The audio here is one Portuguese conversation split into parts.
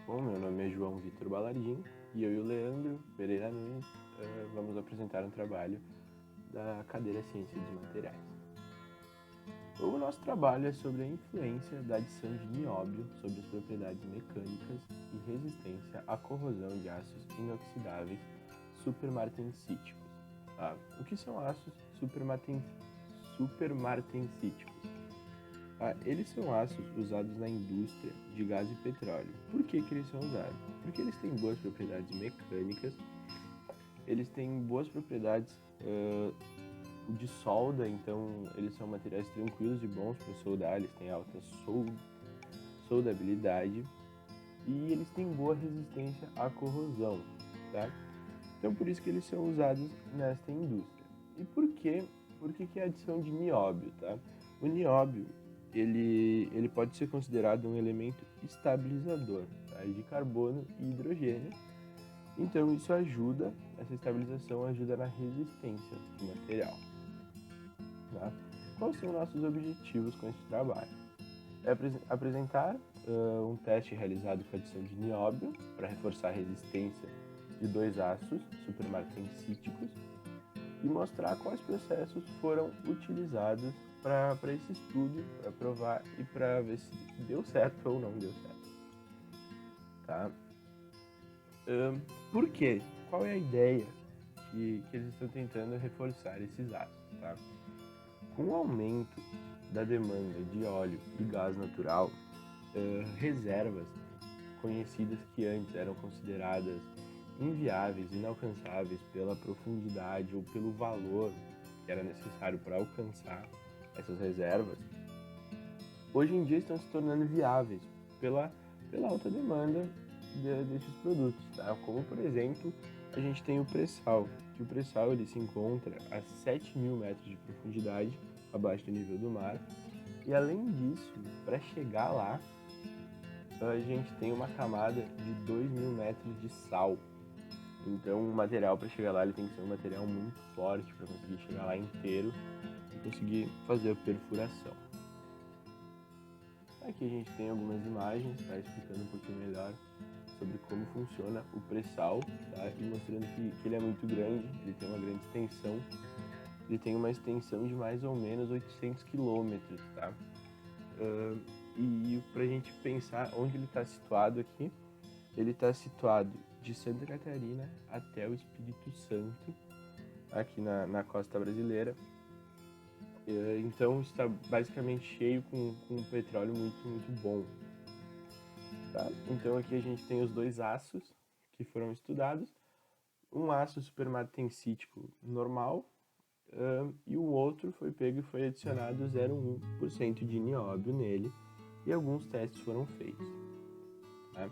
Bom, meu nome é João Vitor Balardim e eu e o Leandro Pereira Nunes vamos apresentar um trabalho da cadeira Ciência dos Materiais. O nosso trabalho é sobre a influência da adição de nióbio sobre as propriedades mecânicas e resistência à corrosão de aços inoxidáveis supermartensíticos. O que são aços supermartensíticos? Eles são aços usados na indústria de gás e petróleo. Por que eles são usados? Porque eles têm boas propriedades mecânicas, eles têm boas propriedades de solda, então eles são materiais tranquilos e bons para soldar, eles têm alta soldabilidade e eles têm boa resistência à corrosão, tá? Então por isso que eles são usados nesta indústria. E por que a adição de nióbio, tá? O nióbio ele pode ser considerado um elemento estabilizador, tá? De carbono e hidrogênio. Então isso ajuda, essa estabilização ajuda na resistência do material. Tá? Quais são nossos objetivos com esse trabalho? É apresentar um teste realizado com a adição de nióbio para reforçar a resistência de dois aços supermartensíticos e mostrar quais processos foram utilizados para esse estudo, para provar e para ver se deu certo ou não deu certo. Tá? Por quê? Qual é a ideia que eles estão tentando reforçar esses aços? Tá? Com o aumento da demanda de óleo e gás natural, reservas conhecidas que antes eram consideradas inviáveis, inalcançáveis pela profundidade ou pelo valor que era necessário para alcançar essas reservas, hoje em dia estão se tornando viáveis pela alta demanda desses produtos, tá? Como por exemplo, a gente tem o pré-sal, que o pré-sal ele se encontra a 7.000 metros de profundidade abaixo do nível do mar, e além disso, para chegar lá, a gente tem uma camada de 2.000 metros de sal. Então o material para chegar lá ele tem que ser um material muito forte para conseguir chegar lá inteiro e conseguir fazer a perfuração. Aqui a gente tem algumas imagens, tá, explicando um pouquinho melhor sobre como funciona o pré-sal, tá, e mostrando que ele é muito grande, ele tem uma grande extensão, ele tem uma extensão de mais ou menos 800 quilômetros, tá? E para a gente pensar onde ele está situado aqui, ele está situado de Santa Catarina até o Espírito Santo, aqui na costa brasileira. Então está basicamente cheio com petróleo muito bom. Tá? Então aqui a gente tem os dois aços que foram estudados, um aço supermatensítico normal e o outro foi pego e foi adicionado 0,1% de nióbio nele e alguns testes foram feitos. Tá?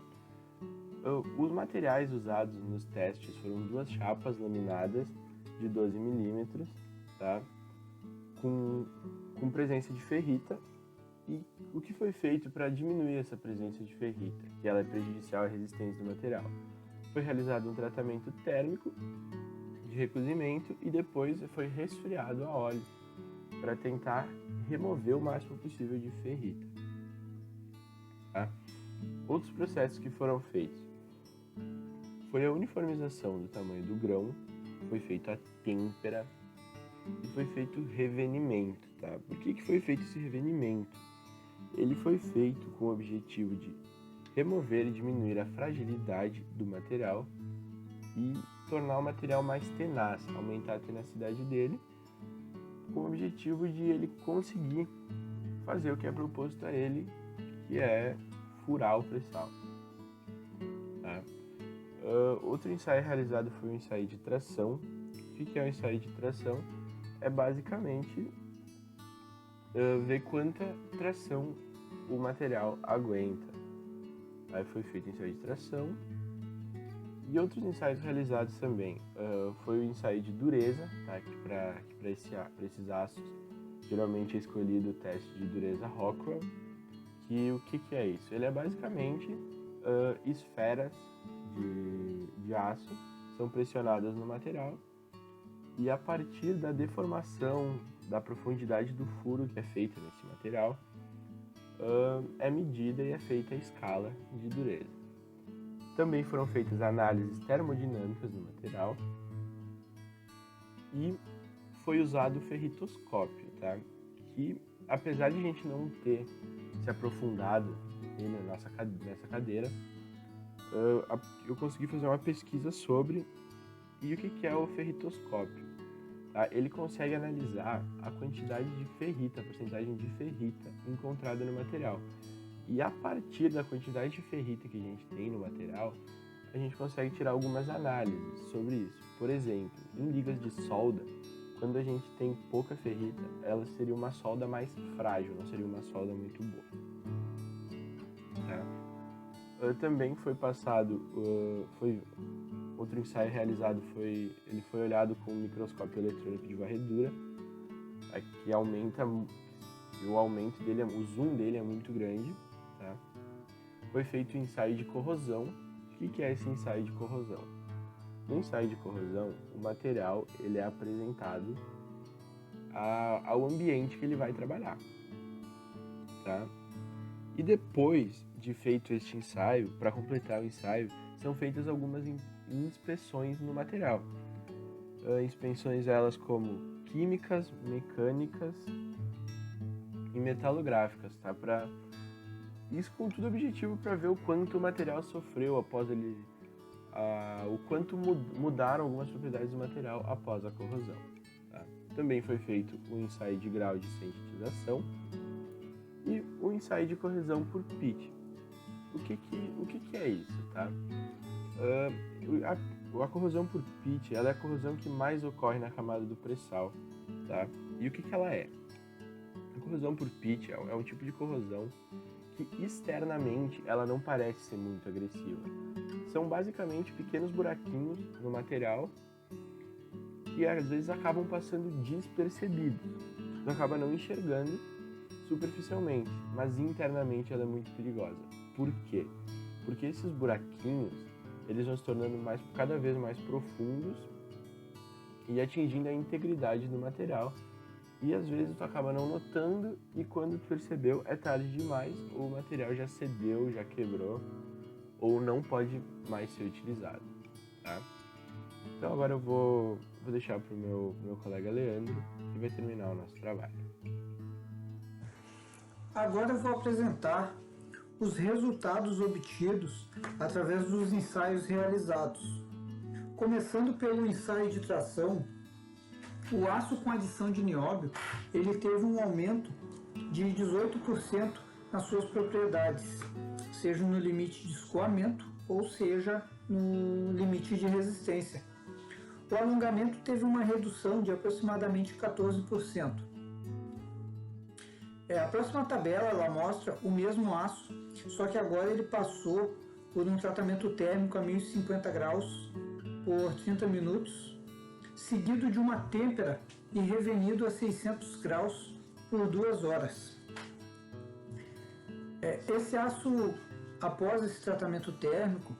Os materiais usados nos testes foram duas chapas laminadas de 12 milímetros, tá? com presença de ferrita. E o que foi feito para diminuir essa presença de ferrita, que ela é prejudicial à resistência do material? Foi realizado um tratamento térmico de recozimento e depois foi resfriado a óleo para tentar remover o máximo possível de ferrita. Tá? Outros processos que foram feitos foi a uniformização do tamanho do grão, foi feito a têmpera e foi feito o revenimento. Tá? Por que foi feito esse revenimento? Ele foi feito com o objetivo de remover e diminuir a fragilidade do material e tornar o material mais tenaz, aumentar a tenacidade dele, com o objetivo de ele conseguir fazer o que é proposto a ele, que é furar o pré-sal. Tá? Outro ensaio realizado foi um ensaio de tração. O que é um ensaio de tração? É basicamente ver quanta tração o material aguenta. Aí foi feito ensaio de tração e outros ensaios realizados também. Foi o ensaio de dureza, tá? Que para esses aços geralmente é escolhido o teste de dureza Rockwell. O que é isso? Ele é basicamente esferas de aço são pressionadas no material e a partir da deformação da profundidade do furo que é feito nesse material é medida e é feita a escala de dureza. Também foram feitas análises termodinâmicas do material e foi usado o ferritoscópio, tá? Que, apesar de a gente não ter se aprofundado nessa cadeira, eu consegui fazer uma pesquisa sobre e o que é o ferritoscópio. Tá? Ele consegue analisar a quantidade de ferrita, a porcentagem de ferrita encontrada no material. E a partir da quantidade de ferrita que a gente tem no material, a gente consegue tirar algumas análises sobre isso. Por exemplo, em ligas de solda, quando a gente tem pouca ferrita, ela seria uma solda mais frágil, não seria uma solda muito boa. Tá? Também foi passado, outro ensaio realizado ele foi olhado com um microscópio eletrônico de varredura, que aumenta, o zoom dele é muito grande. Tá? Foi feito um ensaio de corrosão. O que é esse ensaio de corrosão? No ensaio de corrosão, o material ele é apresentado ao ambiente que ele vai trabalhar. Tá? E depois de feito este ensaio, para completar o ensaio, são feitas algumas inspeções no material. Inspeções elas como químicas, mecânicas e metalográficas, tá? Isso com tudo objetivo para ver o quanto o material sofreu após ele, o quanto mudaram algumas propriedades do material após a corrosão. Tá? Também foi feito o ensaio de grau de sintetização e o ensaio de corrosão por pitch. O que é isso? Tá? A corrosão por pitch ela é a corrosão que mais ocorre na camada do pré-sal. Tá? E o que ela é? A corrosão por pitch é um tipo de corrosão que externamente ela não parece ser muito agressiva. São basicamente pequenos buraquinhos no material que às vezes acabam passando despercebidos. Você acaba não enxergando superficialmente, mas internamente ela é muito perigosa. Por quê? Porque esses buraquinhos eles vão se tornando cada vez mais profundos e atingindo a integridade do material. E às vezes tu acaba não notando e quando tu percebeu é tarde demais, ou o material já cedeu, já quebrou, ou não pode mais ser utilizado, tá? Então agora eu vou deixar para o meu colega Leandro, que vai terminar o nosso trabalho. Agora eu vou apresentar os resultados obtidos através dos ensaios realizados. Começando pelo ensaio de tração, o aço com adição de nióbio, ele teve um aumento de 18% nas suas propriedades, seja no limite de escoamento ou seja no limite de resistência. O alongamento teve uma redução de aproximadamente 14%. A próxima tabela ela mostra o mesmo aço, só que agora ele passou por um tratamento térmico a 1050 graus por 30 minutos, seguido de uma têmpera e revenido a 600 graus por 2 horas. Esse aço, após esse tratamento térmico,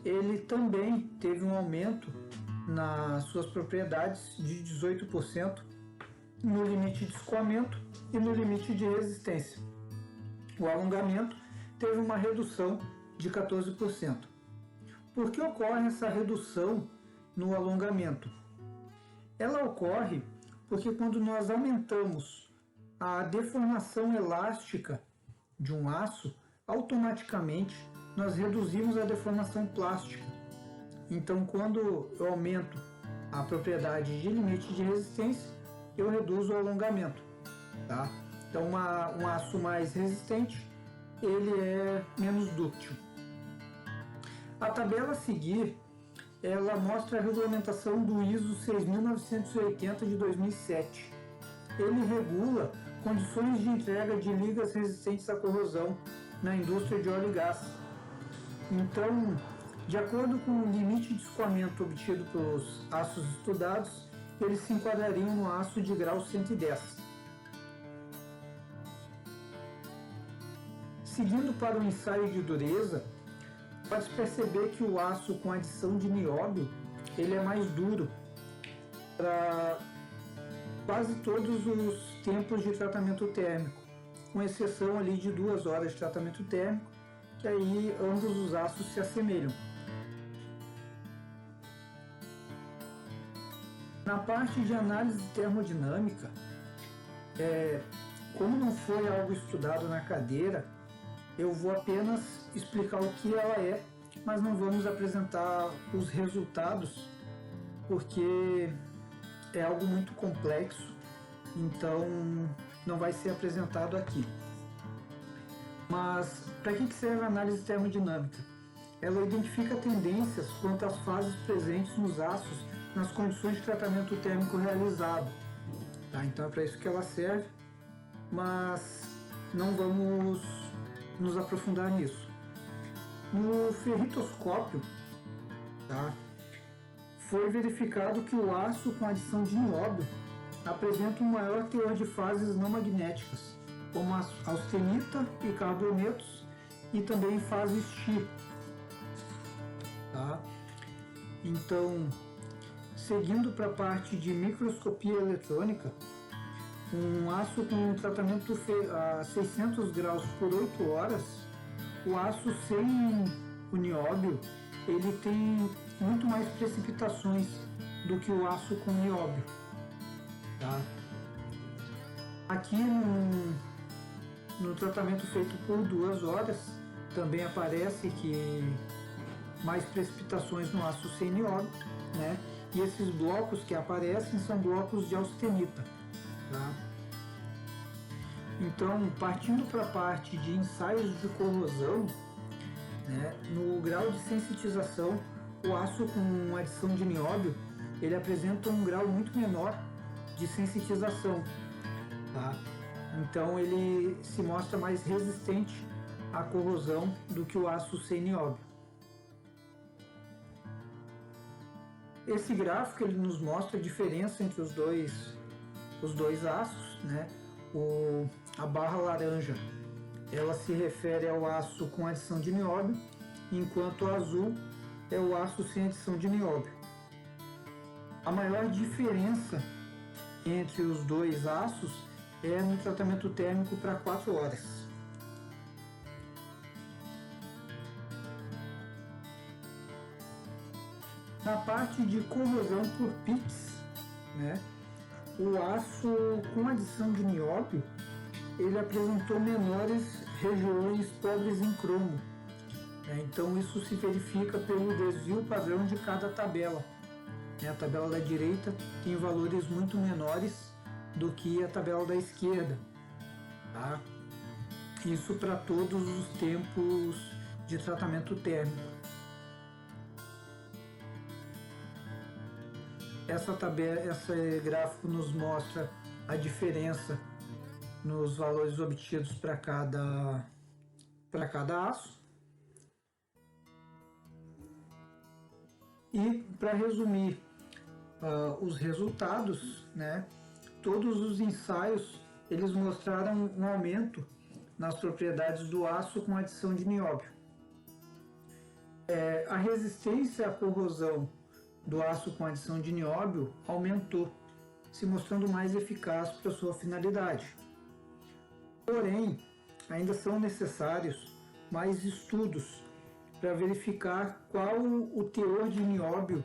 ele também teve um aumento nas suas propriedades de 18% no limite de escoamento e no limite de resistência. O alongamento teve uma redução de 14%. Por que ocorre essa redução no alongamento? Ela ocorre porque quando nós aumentamos a deformação elástica de um aço, automaticamente nós reduzimos a deformação plástica. Então, quando eu aumento a propriedade de limite de resistência, eu reduzo o alongamento. Tá? Então, um aço mais resistente, ele é menos dúctil. A tabela a seguir, ela mostra a regulamentação do ISO 6980 de 2007. Ele regula condições de entrega de ligas resistentes à corrosão na indústria de óleo e gás. Então, de acordo com o limite de escoamento obtido pelos aços estudados, eles se enquadrariam no aço de grau 110. Seguindo para o ensaio de dureza, pode perceber que o aço com adição de nióbio ele é mais duro para quase todos os tempos de tratamento térmico, com exceção ali de 2 horas de tratamento térmico, que aí ambos os aços se assemelham. Na parte de análise termodinâmica, como não foi algo estudado na cadeira, eu vou apenas explicar o que ela é, mas não vamos apresentar os resultados, porque é algo muito complexo, então não vai ser apresentado aqui. Mas para que serve a análise termodinâmica? Ela identifica tendências quanto às fases presentes nos aços nas condições de tratamento térmico realizado. Tá? Então é para isso que ela serve, mas não vamos nos aprofundar nisso. No ferritoscópio, tá? Foi verificado que o aço com adição de nióbio apresenta um maior teor de fases não magnéticas, como a austenita e carbonetos, e também fases Xi. Tá? Então, seguindo para a parte de microscopia eletrônica, um aço com um tratamento a 600 graus por 8 horas, o aço sem o nióbio, ele tem muito mais precipitações do que o aço com nióbio. Tá? Aqui no tratamento feito por 2 horas, também aparece que mais precipitações no aço sem nióbio, né? E esses blocos que aparecem são blocos de austenita. Tá? Então, partindo para a parte de ensaios de corrosão, né, no grau de sensitização, o aço com adição de nióbio, ele apresenta um grau muito menor de sensitização. Tá? Então, ele se mostra mais resistente à corrosão do que o aço sem nióbio. Esse gráfico ele nos mostra a diferença entre os dois aços, né? A barra laranja, ela se refere ao aço com adição de nióbio, enquanto o azul é o aço sem adição de nióbio. A maior diferença entre os dois aços é no tratamento térmico para 4 horas. Na parte de corrosão por pits, né, o aço com adição de nióbio, ele apresentou menores regiões pobres em cromo. Então isso se verifica pelo desvio padrão de cada tabela. A tabela da direita tem valores muito menores do que a tabela da esquerda. Tá? Isso para todos os tempos de tratamento térmico. Esse gráfico nos mostra a diferença nos valores obtidos para cada aço. E para resumir os resultados, né, todos os ensaios eles mostraram um aumento nas propriedades do aço com adição de nióbio. A resistência à corrosão do aço com adição de nióbio aumentou, se mostrando mais eficaz para sua finalidade. Porém, ainda são necessários mais estudos para verificar qual o teor de nióbio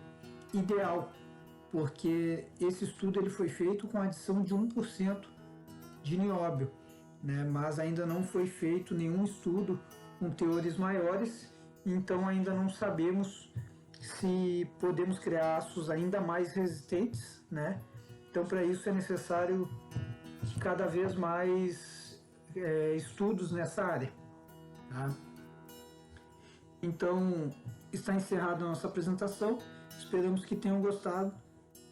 ideal, porque esse estudo ele foi feito com adição de 1% de nióbio, né? Mas ainda não foi feito nenhum estudo com teores maiores, então ainda não sabemos se podemos criar aços ainda mais resistentes, né? Então, para isso é necessário cada vez mais estudos nessa área. Tá? Então, está encerrada a nossa apresentação. Esperamos que tenham gostado.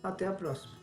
Até a próxima.